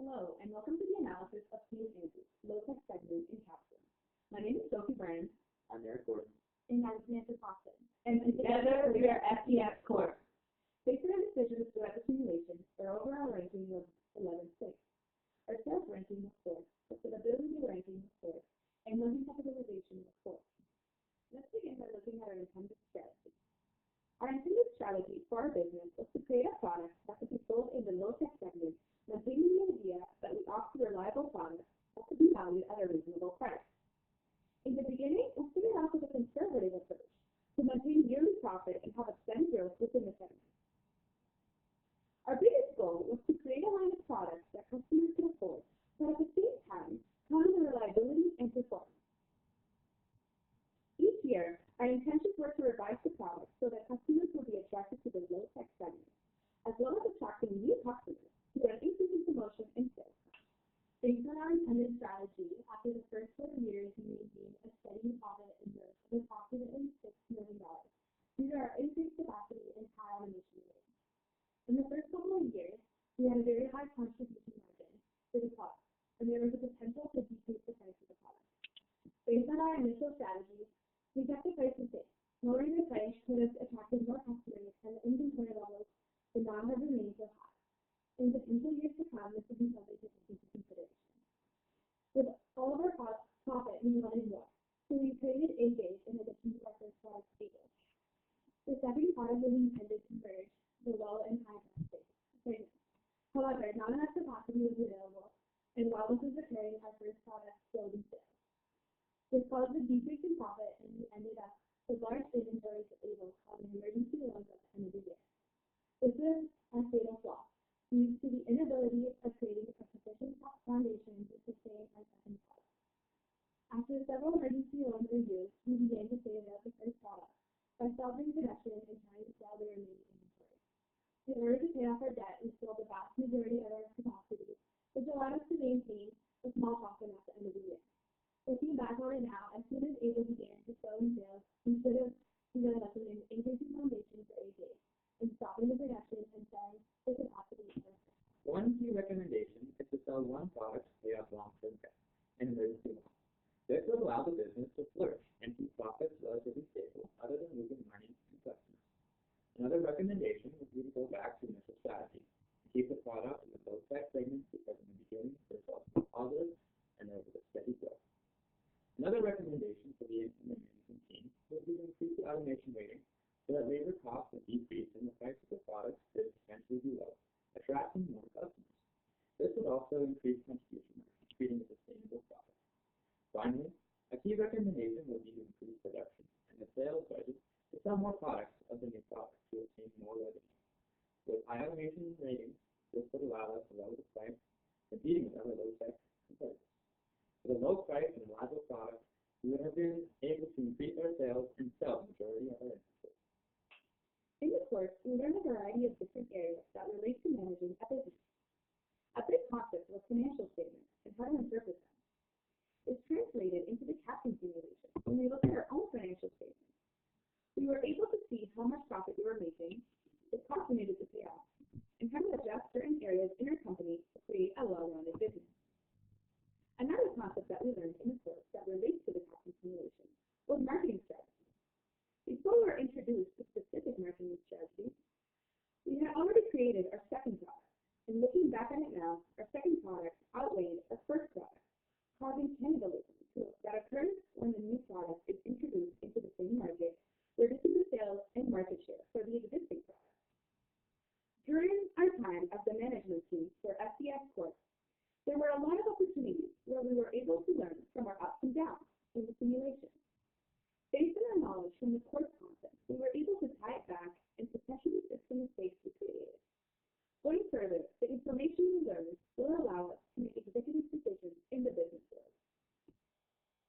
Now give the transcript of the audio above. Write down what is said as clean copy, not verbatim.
Hello, and welcome to the analysis of Team Andrews, low-tech segment in Capsim. My name is Sophie Brand. I'm Eric Gordon. And I'm Samantha Boston. And together we are SES Corp. Based on our decisions throughout the simulation, our overall ranking was 11.6. Our sales ranking was 4, profitability ranking was 4, and market capitalization was 4. Let's begin by looking at our intended strategy. Our intended strategy for our business was to create a product that could be sold in the low-tech segment, maintaining the idea that we offer reliable products that could be valued at a reasonable price. In the beginning, we started off with a conservative approach to maintain yearly profit and have a steady growth within the segment. Our biggest goal was to create a line of products that customers could afford, but at the same time, count on the reliability and performance. Each year, our intentions were to revise the product so that customers would be attracted to the low-tech segment, as well as attracting new customers through an increase in promotion and sales. Based on our intended strategy, after the first 4 years, we maintained a steady profit in growth of approximately $6 million due to our increased capacity and high automation rate. In the first couple of years, we had a very high contribution margin for the product, and there was a potential to decrease the price of the product. Based on our initial strategy, we kept the price the same. Lowering the price could have attracted more customers, and the inventory levels would not have remained so high. In potential years to come, this would be something to take into consideration. With all of our profit, we wanted more, so we created A-Days in addition to our first product, A-Days. The second product was intended to merge the low and high segments. However, not enough capacity was available, and while this was occurring, our first product slowed in sales. This caused a decrease in profit, and we ended up with large inventories of A-Days causing emergency loans at the end of the year. This is a fatal flaw due to the inability of creating a sufficient foundation to sustain our second product. After several emergency loans were used, we began to phase out the first product by stopping production and trying to sell the remaining inventory. In order to pay off our debt, we sold the vast majority of our capacity, which allowed us to maintain a small profit at the end of the year. Looking back on it now, as soon as A-Days began to slow in sales, we should have begun with an increasing foundation for A-Days and stopping the production and selling the capacity. One key recommendation is to sell one product to pay off long-term debt and emergency loans. This will allow the business to flourish and keep profits relatively stable other than losing money to customers. Another recommendation would be to go back to initial strategy and keep the product in the low-tech segment because in the beginning the results were positive and there was a steady growth. Another recommendation for the management team would be to increase the automation rating so that labor costs would decrease and the price of the products could potentially be low, attracting more customers. This would also increase contribution margin, creating a sustainable profit. Finally, a key recommendation would be to increase production and the sales budget to sell more products of the new product to obtain more revenue. With high automation ratings, this would allow us to lower the price, competing with other low-tech competitors. With a low price and reliable product, we would have been able to increase our sales and sell the majority of our inventory. In the course, we learned a variety of different areas that relate to managing a business. A big concept was financial statements and how to interpret them. It's translated into the Capsim simulation when we look at our own financial statements. We were able to see how much profit we were making, the cost we needed to pay off, and how to adjust certain areas in our company to create a well-rounded business. Another concept that we learned in the course that relates to the Capsim simulation was marketing strategy. Before we were introduced to specific marketing strategies, we had already created our second product, and looking back on it now, our second product outweighed our first product, causing cannibalism that occurs when the new product is introduced into the same market, reducing the sales and market share for the existing product. During our time as the management team for SES Corp, there were a lot of opportunities where we were able to learn from our ups and downs in the simulation. Based on our knowledge from the Corp